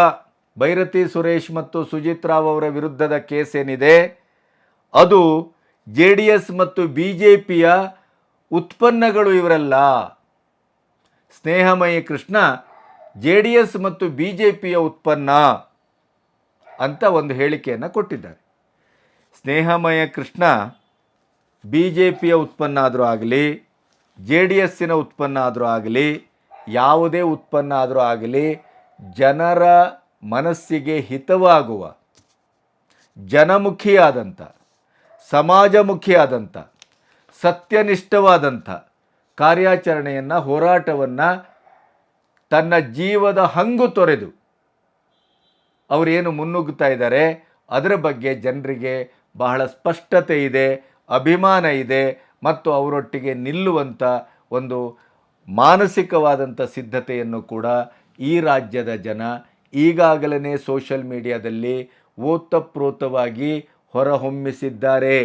ಭೈರತಿ ಸುರೇಶ್ ಮತ್ತು ಸುಜಿತ್ ರಾವ್ ಅವರ ವಿರುದ್ಧದ ಕೇಸ್ ಏನಿದೆ ಅದು JDS ಮತ್ತು BJPಯ ಉತ್ಪನ್ನಗಳು ಇವರಲ್ಲ. ಸ್ನೇಹಮಯಿ ಕೃಷ್ಣ JDS ಮತ್ತು BJPಯ ಉತ್ಪನ್ನ ಅಂತ ಒಂದು ಹೇಳಿಕೆಯನ್ನು ಕೊಟ್ಟಿದ್ದಾರೆ. ಸ್ನೇಹಮಯ ಕೃಷ್ಣ BJPಯ ಉತ್ಪನ್ನ ಆದರೂ ಆಗಲಿ, JDSನ ಉತ್ಪನ್ನ ಆದರೂ ಆಗಲಿ, ಯಾವುದೇ ಉತ್ಪನ್ನ ಆದರೂ ಆಗಲಿ, ಜನರ ಮನಸ್ಸಿಗೆ ಹಿತವಾಗುವ, ಜನಮುಖಿಯಾದಂಥ, ಸಮಾಜಮುಖಿಯಾದಂಥ, ಸತ್ಯನಿಷ್ಠವಾದಂಥ ಕಾರ್ಯಾಚರಣೆಯನ್ನು, ಹೋರಾಟವನ್ನು ತನ್ನ ಜೀವದ ಹಂಗು ತೊರೆದು ಅವರೇನು ಮುನ್ನುಗ್ಗುತ್ತಾ ಇದ್ದಾರೆ ಅದರ ಬಗ್ಗೆ ಜನರಿಗೆ ಬಹಳ ಸ್ಪಷ್ಟತೆ ಇದೆ, ಅಭಿಮಾನ ಇದೆ ಮತ್ತು ಅವರೊಟ್ಟಿಗೆ ನಿಲ್ಲುವಂಥ ಒಂದು ಮಾನಸಿಕವಾದಂಥ ಸಿದ್ಧತೆಯನ್ನು ಕೂಡ ಈ ರಾಜ್ಯದ ಜನ ಈಗಾಗಲೇ ಸೋಷಿಯಲ್ ಮೀಡಿಯಾದಲ್ಲಿ ಓತಪ್ರೋತವಾಗಿ ಹೊರಹೊಮ್ಮಿಸಿದ್ದಾರೆ.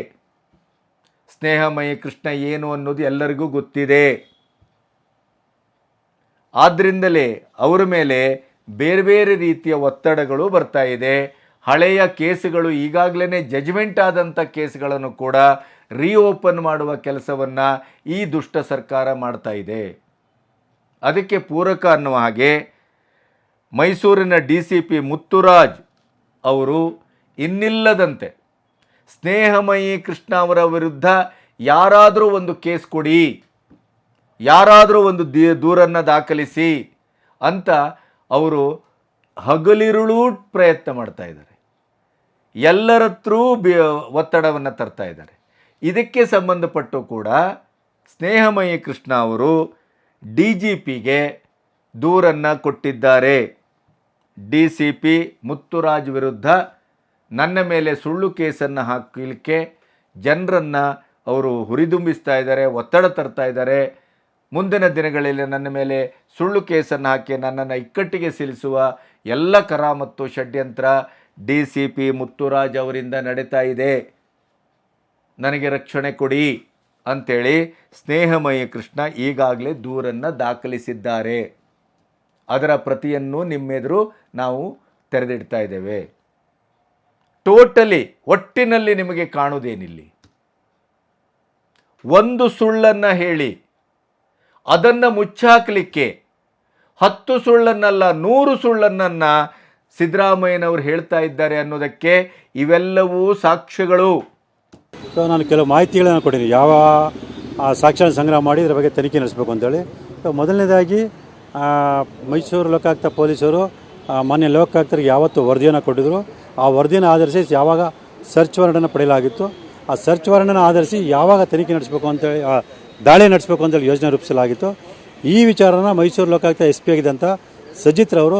ಸ್ನೇಹಮಯಿ ಕೃಷ್ಣ ಏನು ಅನ್ನೋದು ಎಲ್ಲರಿಗೂ ಗೊತ್ತಿದೆ. ಆದ್ದರಿಂದಲೇ ಅವರ ಮೇಲೆ ಬೇರೆ ಬೇರೆ ರೀತಿಯ ಒತ್ತಡಗಳು ಬರ್ತಾ ಇದೆ. ಹಳೆಯ ಕೇಸುಗಳು ಈಗಾಗಲೇ ಜಜ್ಮೆಂಟ್ ಆದಂಥ ಕೇಸ್ಗಳನ್ನು ಕೂಡ ರೀಓಪನ್ ಮಾಡುವ ಕೆಲಸವನ್ನು ಈ ದುಷ್ಟ ಸರ್ಕಾರ ಮಾಡ್ತಾ ಇದೆ. ಅದಕ್ಕೆ ಪೂರಕ ಅನ್ನುವ ಹಾಗೆ ಮೈಸೂರಿನ DCP ಮುತ್ತುರಾಜ್ ಅವರು ಇನ್ನಿಲ್ಲದಂತೆ ಸ್ನೇಹಮಯಿ ಕೃಷ್ಣ ಅವರ ವಿರುದ್ಧ ಯಾರಾದರೂ ಒಂದು ಕೇಸ್ ಕೊಡಿ, ಯಾರಾದರೂ ಒಂದು ದೂರನ್ನು ದಾಖಲಿಸಿ ಅಂತ ಅವರು ಹಗಲಿರುಳು ಪ್ರಯತ್ನ ಮಾಡ್ತಾ ಇದ್ದಾರೆ. ಎಲ್ಲರ ಹತ್ರೂ ಒತ್ತಡವನ್ನು ತರ್ತಾ ಇದ್ದಾರೆ. ಇದಕ್ಕೆ ಸಂಬಂಧಪಟ್ಟು ಕೂಡ ಸ್ನೇಹಮಯಿ ಕೃಷ್ಣ ಅವರು DGPಗೆ ದೂರನ್ನು ಕೊಟ್ಟಿದ್ದಾರೆ. DCP ಮುತ್ತುರಾಜ್ ವಿರುದ್ಧ ನನ್ನ ಮೇಲೆ ಸುಳ್ಳು ಕೇಸನ್ನು ಹಾಕಲಿಕ್ಕೆ ಜನರನ್ನು ಅವರು ಹುರಿದುಂಬಿಸ್ತಾ ಇದ್ದಾರೆ, ಒತ್ತಡ ತರ್ತಾ ಇದ್ದಾರೆ. ಮುಂದಿನ ದಿನಗಳಲ್ಲಿ ನನ್ನ ಮೇಲೆ ಸುಳ್ಳು ಕೇಸನ್ನು ಹಾಕಿ ನನ್ನನ್ನು ಇಕ್ಕಟ್ಟಿಗೆ ಸಿಲಿಸುವ ಎಲ್ಲ ಕರಾಮತ್ತು ಷಡ್ಯಂತ್ರ DCP ಮುತ್ತುರಾಜ್ ಅವರಿಂದ ನಡೀತಾ ಇದೆ. ನನಗೆ ರಕ್ಷಣೆ ಕೊಡಿ ಅಂಥೇಳಿ ಸ್ನೇಹಮಯಿ ಕೃಷ್ಣ ಈಗಾಗಲೇ ದೂರನ್ನು ದಾಖಲಿಸಿದ್ದಾರೆ. ಅದರ ಪ್ರತಿಯನ್ನು ನಿಮ್ಮೆದುರು ನಾವು ತೆರೆದಿಡ್ತಾ ಇದ್ದೇವೆ. ಟೋಟಲಿ ಒಟ್ಟಿನಲ್ಲಿ ನಿಮಗೆ ಕಾಣುವುದೇನಿಲ್ಲಿ, ಒಂದು ಸುಳ್ಳನ್ನು ಹೇಳಿ ಅದನ್ನು ಮುಚ್ಚಾಕಲಿಕ್ಕೆ 10 ಸುಳ್ಳನ್ನಲ್ಲ 100 ಸುಳ್ಳನ್ನು ಸಿದ್ದರಾಮಯ್ಯನವರು ಹೇಳ್ತಾ ಇದ್ದಾರೆ ಅನ್ನೋದಕ್ಕೆ ಇವೆಲ್ಲವೂ ಸಾಕ್ಷ್ಯಗಳು. ಸೊ ನಾನು ಕೆಲವು ಮಾಹಿತಿಗಳನ್ನು ಕೊಟ್ಟಿದ್ದೀನಿ, ಯಾವ ಸಾಕ್ಷ್ಯ ಸಂಗ್ರಹ ಮಾಡಿ ಇದರ ಬಗ್ಗೆ ತನಿಖೆ ನಡೆಸಬೇಕು ಅಂತೇಳಿ. ಸೊ ಮೊದಲನೇದಾಗಿ ಮೈಸೂರು ಲೋಕಾಯುಕ್ತ ಪೊಲೀಸರು ಮಾನ್ಯ ಲೋಕಾಯುಕ್ತರಿಗೆ ಯಾವತ್ತು ವರದಿಯನ್ನು ಕೊಟ್ಟಿದ್ರು, ಆ ವರದಿಯನ್ನು ಆಧರಿಸಿ ಯಾವಾಗ ಸರ್ಚ್ ವಾರೆಂಟನ್ನು ಪಡೆಯಲಾಗಿತ್ತು, ಆ ಸರ್ಚ್ ವಾರೆಂಟನ್ನು ಆಧರಿಸಿ ಯಾವಾಗ ತನಿಖೆ ನಡೆಸಬೇಕು ಅಂತೇಳಿ ದಾಳಿ ನಡೆಸಬೇಕು ಅಂತೇಳಿ ಯೋಜನೆ ರೂಪಿಸಲಾಗಿತ್ತು. ಈ ವಿಚಾರನ ಮೈಸೂರು ಲೋಕಾಯುಕ್ತ SP ಆಗಿದ್ದಂಥ ಸಜಿತ್ರವರು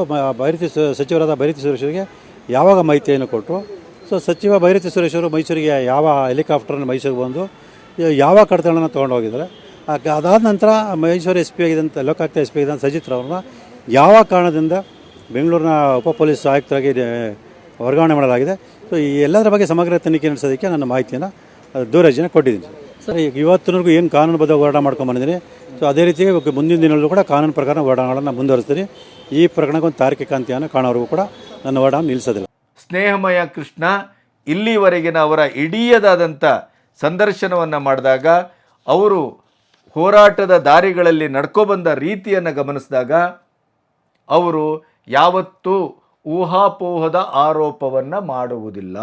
ಸಚಿವರಾದ ಬೈರತಿ ಸುರೇಶರಿಗೆ ಯಾವಾಗ ಮಾಹಿತಿಯನ್ನು ಕೊಟ್ಟರು. ಸೊ ಸಚಿವ ಬೈರತಿ ಸುರೇಶವರು ಮೈಸೂರಿಗೆ ಯಾವ ಹೆಲಿಕಾಪ್ಟರ್ನ ಮೈಸೂರಿಗೆ ಬಂದು ಯಾವ ಕಡತಗಳನ್ನು ತೊಗೊಂಡು ಹೋಗಿದ್ದಾರೆ. ಅದಾದ ನಂತರ ಮೈಸೂರು SP ಆಗಿದ್ದಂಥ ಲೋಕಾಯುಕ್ತ SP ಆಗಿದ್ದಂಥ ಸಜಿತ್ರವ್ರನ್ನ ಯಾವ ಕಾರಣದಿಂದ ಬೆಂಗಳೂರಿನ ಉಪ ಪೊಲೀಸ್ ಆಯುಕ್ತರಾಗಿ ವರ್ಗಾವಣೆ ಮಾಡಲಾಗಿದೆ. ಸೊ ಈ ಎಲ್ಲದರ ಬಗ್ಗೆ ಸಮಗ್ರ ತನಿಖೆ ನಡೆಸೋದಕ್ಕೆ ನನ್ನ ಮಾಹಿತಿಯನ್ನು ದೂರರ್ಜಿನ ಕೊಟ್ಟಿದ್ದೀನಿ. ಸರ್ ಇವತ್ತಿನವರೆಗೂ ಏನು ಕಾನೂನುಬದ್ಧ ಹೋರಾಟ ಮಾಡ್ಕೊಂಡು ಬಂದಿದ್ದೀನಿ. ಸೊ ಅದೇ ರೀತಿಯಾಗಿ ಮುಂದಿನ ದಿನದಲ್ಲೂ ಕೂಡ ಕಾನೂನು ಪ್ರಕಾರ ಹೋರಾಟಗಳನ್ನು ಮುಂದುವರಿಸ್ತೀನಿ. ಈ ಪ್ರಕರಣಕ್ಕೆ ಒಂದು ತಾರ್ಕಿಕ ಅಂತ್ಯವನ್ನು ಕಾಣೋವರೆಗೂ ಕೂಡ ನನ್ನ ಹೋರಾಟವನ್ನು ನಿಲ್ಲಿಸೋದಿಲ್ಲ. ಸ್ನೇಹಮಯ ಕೃಷ್ಣ ಇಲ್ಲಿವರೆಗಿನ ಅವರ ಇಡೀದಾದಂಥ ಸಂದರ್ಶನವನ್ನು ಮಾಡಿದಾಗ ಅವರು ಹೋರಾಟದ ದಾರಿಗಳಲ್ಲಿ ನಡ್ಕೊಬಂದ ರೀತಿಯನ್ನು ಗಮನಿಸಿದಾಗ ಅವರು ಯಾವತ್ತೂ ಊಹಾಪೋಹದ ಆರೋಪವನ್ನು ಮಾಡುವುದಿಲ್ಲ,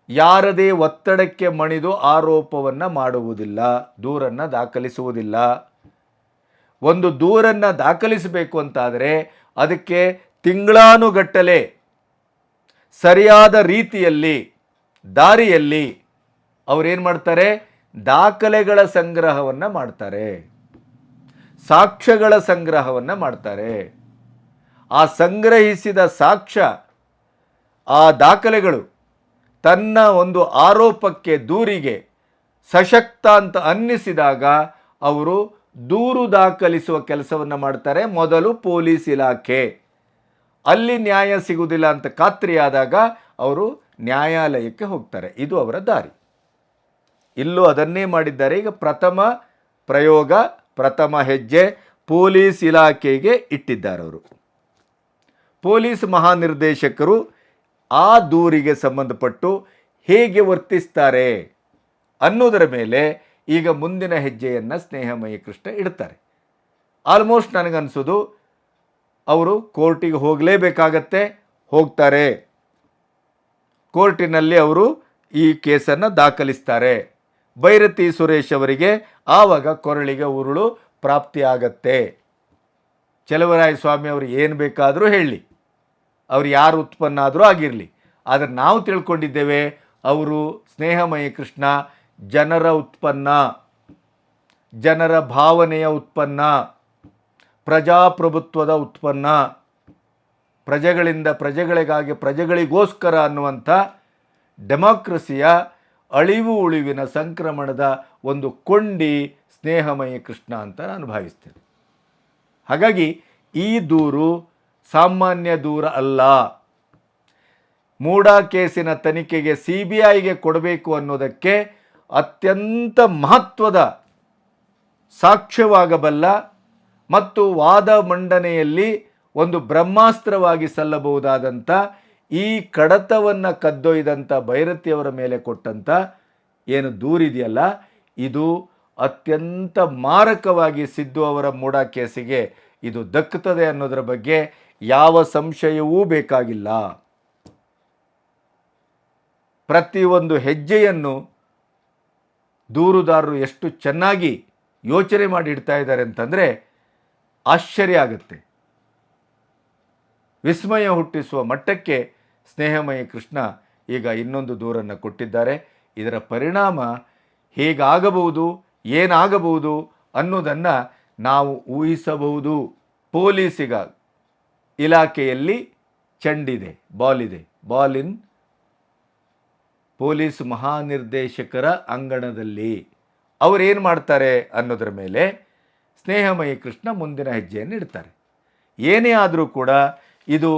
ಯಾರದೇ ಒತ್ತಡಕ್ಕೆ ಮಣಿದು ಆರೋಪವನ್ನು ಮಾಡುವುದಿಲ್ಲ, ದೂರನ್ನು ದಾಖಲಿಸುವುದಿಲ್ಲ. ಒಂದು ದೂರನ್ನು ದಾಖಲಿಸಬೇಕು ಅಂತಾದರೆ ಅದಕ್ಕೆ ತಿಂಗಳಾನುಗಟ್ಟಲೆ ಸರಿಯಾದ ರೀತಿಯಲ್ಲಿ ದಾರಿಯಲ್ಲಿ ಅವರೇನು ಮಾಡ್ತಾರೆ, ದಾಖಲೆಗಳ ಸಂಗ್ರಹವನ್ನು ಮಾಡ್ತಾರೆ, ಸಾಕ್ಷ್ಯಗಳ ಸಂಗ್ರಹವನ್ನು ಮಾಡ್ತಾರೆ. ಆ ಸಂಗ್ರಹಿಸಿದ ಸಾಕ್ಷ್ಯ, ಆ ದಾಖಲೆಗಳು ತನ್ನ ಒಂದು ಆರೋಪಕ್ಕೆ ದೂರಿಗೆ ಸಶಕ್ತ ಅಂತ ಅನ್ನಿಸಿದಾಗ ಅವರು ದೂರು ದಾಖಲಿಸುವ ಕೆಲಸವನ್ನು ಮಾಡ್ತಾರೆ. ಮೊದಲು ಪೊಲೀಸ್ ಇಲಾಖೆ, ಅಲ್ಲಿ ನ್ಯಾಯ ಸಿಗುವುದಿಲ್ಲ ಅಂತ ಖಾತ್ರಿಯಾದಾಗ ಅವರು ನ್ಯಾಯಾಲಯಕ್ಕೆ ಹೋಗ್ತಾರೆ. ಇದು ಅವರ ದಾರಿ. ಇಲ್ಲೂ ಅದನ್ನೇ ಮಾಡಿದ್ದಾರೆ. ಈಗ ಪ್ರಥಮ ಪ್ರಯೋಗ, ಪ್ರಥಮ ಹೆಜ್ಜೆ ಪೊಲೀಸ್ ಇಲಾಖೆಗೆ ಇಟ್ಟಿದ್ದಾರೆ. ಅವರು ಪೊಲೀಸ್ ಮಹಾನಿರ್ದೇಶಕರು ಆ ದೂರಿಗೆ ಸಂಬಂಧಪಟ್ಟು ಹೇಗೆ ವರ್ತಿಸ್ತಾರೆ ಅನ್ನೋದರ ಮೇಲೆ ಈಗ ಮುಂದಿನ ಹೆಜ್ಜೆಯನ್ನು ಸ್ನೇಹಮಯಿ ಕೃಷ್ಣ ಇಡ್ತಾರೆ. ಆಲ್ಮೋಸ್ಟ್ ನನಗನ್ಸೋದು ಅವರು ಕೋರ್ಟಿಗೆ ಹೋಗಲೇಬೇಕಾಗತ್ತೆ, ಹೋಗ್ತಾರೆ. ಕೋರ್ಟಿನಲ್ಲಿ ಅವರು ಈ ಕೇಸನ್ನು ದಾಖಲಿಸ್ತಾರೆ. ಬೈರತಿ ಸುರೇಶ್ ಅವರಿಗೆ ಆವಾಗ ಕೊರಳಿಗೆ ಉರುಳು ಪ್ರಾಪ್ತಿಯಾಗತ್ತೆ. ಚಲುವರಾಯ ಸ್ವಾಮಿ ಅವರು ಏನು ಬೇಕಾದರೂ ಹೇಳಲಿ, ಅವ್ರು ಯಾರು ಉತ್ಪನ್ನ ಆದರೂ ಆಗಿರಲಿ, ಆದರೆ ನಾವು ತಿಳ್ಕೊಂಡಿದ್ದೇವೆ ಅವರು ಸ್ನೇಹಮಯಿ ಕೃಷ್ಣ ಜನರ ಉತ್ಪನ್ನ, ಜನರ ಭಾವನೆಯ ಉತ್ಪನ್ನ, ಪ್ರಜಾಪ್ರಭುತ್ವದ ಉತ್ಪನ್ನ, ಪ್ರಜೆಗಳಿಂದ ಪ್ರಜೆಗಳಿಗಾಗಿ ಪ್ರಜೆಗಳಿಗೋಸ್ಕರ ಅನ್ನುವಂಥ ಡೆಮಾಕ್ರಸಿಯ ಅಳಿವು ಉಳಿವಿನ ಸಂಕ್ರಮಣದ ಒಂದು ಕೊಂಡಿ ಸ್ನೇಹಮಯಿ ಕೃಷ್ಣ ಅಂತ ನಾನು ಭಾವಿಸ್ತೇನೆ. ಹಾಗಾಗಿ ಈ ದೂರು ಸಾಮಾನ್ಯ ದೂರ ಅಲ್ಲ. ಮೂಡಾ ಕೇಸಿನ ತನಿಖೆಗೆ CBIಗೆ ಕೊಡಬೇಕು ಅನ್ನೋದಕ್ಕೆ ಅತ್ಯಂತ ಮಹತ್ವದ ಸಾಕ್ಷ್ಯವಾಗಬಲ್ಲ ಮತ್ತು ವಾದ ಮಂಡನೆಯಲ್ಲಿ ಒಂದು ಬ್ರಹ್ಮಾಸ್ತ್ರವಾಗಿ ಸಲ್ಲಬಹುದಾದಂಥ ಈ ಕಡತವನ್ನು ಕದ್ದೊಯ್ದಂಥ ಭೈರತಿಯವರ ಮೇಲೆ ಕೊಟ್ಟಂಥ ಏನು ದೂರಿದೆಯಲ್ಲ, ಇದು ಅತ್ಯಂತ ಮಾರಕವಾಗಿ ಸಿದ್ದು ಅವರ ಮೂಡಾ ಕೇಸಿಗೆ ಇದು ದಕ್ಕುತ್ತದೆ ಅನ್ನೋದರ ಬಗ್ಗೆ ಯಾವ ಸಂಶಯವೂ ಬೇಕಾಗಿಲ್ಲ. ಪ್ರತಿಯೊಂದು ಹೆಜ್ಜೆಯನ್ನು ದೂರುದಾರರು ಎಷ್ಟು ಚೆನ್ನಾಗಿ ಯೋಚನೆ ಮಾಡಿ ಇಡ್ತಾ ಇದ್ದಾರೆ ಅಂತಂದರೆ ಆಶ್ಚರ್ಯ ಆಗುತ್ತೆ. ವಿಸ್ಮಯ ಹುಟ್ಟಿಸುವ ಮಟ್ಟಕ್ಕೆ ಸ್ನೇಹಮಯಿ ಕೃಷ್ಣ ಈಗ ಇನ್ನೊಂದು ದೂರನ್ನು ಕೊಟ್ಟಿದ್ದಾರೆ. ಇದರ ಪರಿಣಾಮ ಹೇಗಾಗಬಹುದು, ಏನಾಗಬಹುದು ಅನ್ನೋದನ್ನು ನಾವು ಊಹಿಸಬಹುದು. ಪೊಲೀಸಿಗ ಇಲಾಖೆಯಲ್ಲಿ ಚೆಂಡಿದೆ, ಬಾಲ್ ಇನ್ ಪೊಲೀಸ್ ಮಹಾನಿರ್ದೇಶಕರ ಅಂಗಣದಲ್ಲಿ ಅವರೇನು ಮಾಡ್ತಾರೆ ಅನ್ನೋದರ ಮೇಲೆ ಸ್ನೇಹಮಯಿ ಕೃಷ್ಣ ಮುಂದಿನ ಹೆಜ್ಜೆಯನ್ನು ಇಡ್ತಾರೆ. ಏನೇ ಆದರೂ ಕೂಡ ಇದು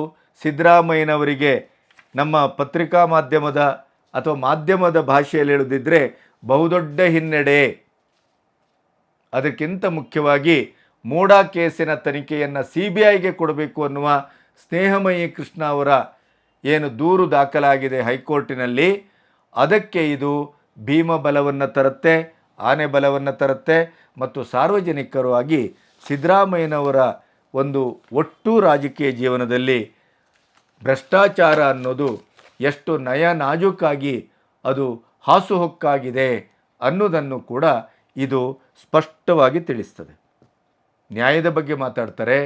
ಸಿದ್ದರಾಮಯ್ಯನವರಿಗೆ ನಮ್ಮ ಪತ್ರಿಕಾ ಮಾಧ್ಯಮದ ಅಥವಾ ಮಾಧ್ಯಮದ ಭಾಷೆಯಲ್ಲಿ ಹೇಳೋದಿದ್ದರೆ ಬಹುದೊಡ್ಡ ಹಿನ್ನಡೆ. ಅದಕ್ಕಿಂತ ಮುಖ್ಯವಾಗಿ ಮೂಡಾ ಕೇಸಿನ ತನಿಖೆಯನ್ನು CBIಗೆ ಕೊಡಬೇಕು ಅನ್ನುವ ಸ್ನೇಹಮಯಿ ಕೃಷ್ಣ ಅವರ ಏನು ದೂರು ದಾಖಲಾಗಿದೆ ಹೈಕೋರ್ಟಿನಲ್ಲಿ, ಅದಕ್ಕೆ ಇದು ಭೀಮ ಬಲವನ್ನು ತರುತ್ತೆ, ಆನೆ ಬಲವನ್ನು ತರುತ್ತೆ ಮತ್ತು ಸಾರ್ವಜನಿಕರಾಗಿ ಸಿದ್ದರಾಮಯ್ಯನವರ ಒಂದು ಒಟ್ಟು ರಾಜಕೀಯ ಜೀವನದಲ್ಲಿ ಭ್ರಷ್ಟಾಚಾರ ಅನ್ನೋದು ಎಷ್ಟು ನಾಜೂಕಾಗಿ ಅದು ಹಾಸುಹೊಕ್ಕಾಗಿದೆ ಅನ್ನೋದನ್ನು ಕೂಡ ಇದು ಸ್ಪಷ್ಟವಾಗಿ ತಿಳಿಸ್ತದೆ. ನ್ಯಾಯದ ಬಗ್ಗೆ ಮಾತಾಡ್ತಾರೆ,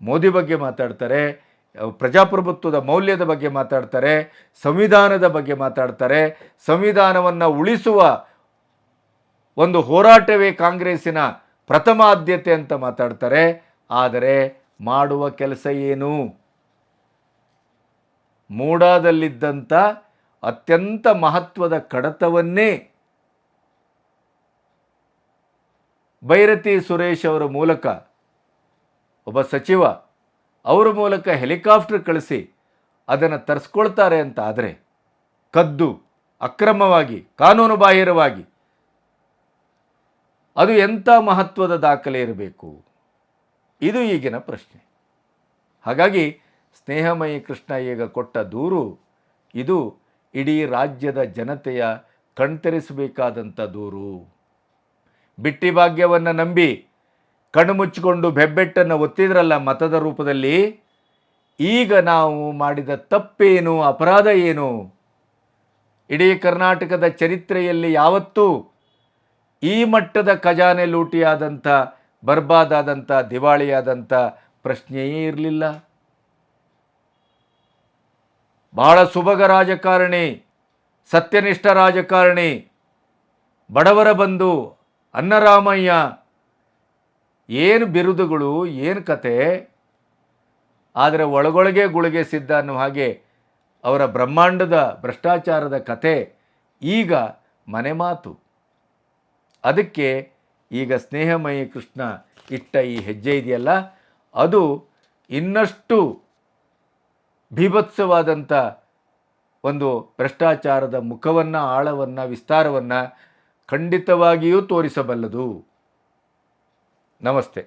ಮೋದಿ ಬಗ್ಗೆ ಮಾತಾಡ್ತಾರೆ, ಪ್ರಜಾಪ್ರಭುತ್ವದ ಮೌಲ್ಯದ ಬಗ್ಗೆ ಮಾತಾಡ್ತಾರೆ, ಸಂವಿಧಾನದ ಬಗ್ಗೆ ಮಾತಾಡ್ತಾರೆ. ಸಂವಿಧಾನವನ್ನು ಉಳಿಸುವ ಒಂದು ಹೋರಾಟವೇ ಕಾಂಗ್ರೆಸ್ಸಿನ ಪ್ರಥಮ ಆದ್ಯತೆ ಅಂತ ಮಾತಾಡ್ತಾರೆ. ಆದರೆ ಮಾಡುವ ಕೆಲಸ ಏನು? ಮೂಡಾದಲ್ಲಿದ್ದಂಥ ಅತ್ಯಂತ ಮಹತ್ವದ ಕಡತವನ್ನೇ ಭೈರತಿ ಸುರೇಶ್ ಅವರ ಮೂಲಕ, ಒಬ್ಬ ಸಚಿವ ಅವರ ಮೂಲಕ ಹೆಲಿಕಾಪ್ಟರ್ ಕಳಿಸಿ ಅದನ್ನು ತರಿಸ್ಕೊಳ್ತಾರೆ ಅಂತ ಆದರೆ, ಕದ್ದು ಅಕ್ರಮವಾಗಿ ಕಾನೂನು ಬಾಹಿರವಾಗಿ, ಅದು ಎಂಥ ಮಹತ್ವದ ದಾಖಲೆ ಇರಬೇಕು? ಇದು ಈಗಿನ ಪ್ರಶ್ನೆ. ಹಾಗಾಗಿ ಸ್ನೇಹಮಯಿ ಕೃಷ್ಣ ಈಗ ಕೊಟ್ಟ ದೂರು ಇದು ಇಡೀ ರಾಜ್ಯದ ಜನತೆಯ ಕಣ್ತೆರೆಸಬೇಕಾದಂಥ ದೂರು. ಬಿಟ್ಟಿ ಭಾಗ್ಯವನ್ನು ನಂಬಿ ಕಣ್ಣು ಮುಚ್ಚಿಕೊಂಡು ಬೆಬ್ಬೆಟ್ಟನ್ನು ಒತ್ತಿದ್ರಲ್ಲ ಮತದ ರೂಪದಲ್ಲಿ, ಈಗ ನಾವು ಮಾಡಿದ ತಪ್ಪೇನು, ಅಪರಾಧ ಏನು? ಇಡೀ ಕರ್ನಾಟಕದ ಚರಿತ್ರೆಯಲ್ಲಿ ಯಾವತ್ತೂ ಈ ಮಟ್ಟದ ಖಜಾನೆ ಲೂಟಿಯಾದಂಥ, ಬರ್ಬಾದಾದಂಥ, ದಿವಾಳಿಯಾದಂಥ ಪ್ರಶ್ನೆಯೇ ಇರಲಿಲ್ಲ. ಬಹಳ ಸುಭಗ ರಾಜಕಾರಣಿ, ಸತ್ಯನಿಷ್ಠ ರಾಜಕಾರಣಿ, ಬಡವರ ಬಂಧು ಅನ್ನರಾಮಯ್ಯ, ಏನು ಬಿರುದುಗಳು, ಏನು ಕತೆ. ಆದರೆ ಒಳಗೊಳಗೆ ಗುಳಿಗೆ ಸಿದ್ಧ ಅನ್ನೋ ಹಾಗೆ ಅವರ ಬ್ರಹ್ಮಾಂಡದ ಭ್ರಷ್ಟಾಚಾರದ ಕತೆ ಈಗ ಮನೆ ಮಾತು. ಅದಕ್ಕೆ ಈಗ ಸ್ನೇಹಮಯಿ ಕೃಷ್ಣ ಇಟ್ಟ ಈ ಹೆಜ್ಜೆ ಇದೆಯಲ್ಲ, ಅದು ಇನ್ನಷ್ಟು ಭೀಭತ್ಸವಾದಂಥ ಒಂದು ಭ್ರಷ್ಟಾಚಾರದ ಮುಖವನ್ನು, ಆಳವನ್ನು, ವಿಸ್ತಾರವನ್ನು ಖಂಡಿತವಾಗಿಯೂ ತೋರಿಸಬಲ್ಲದು. ನಮಸ್ತೆ.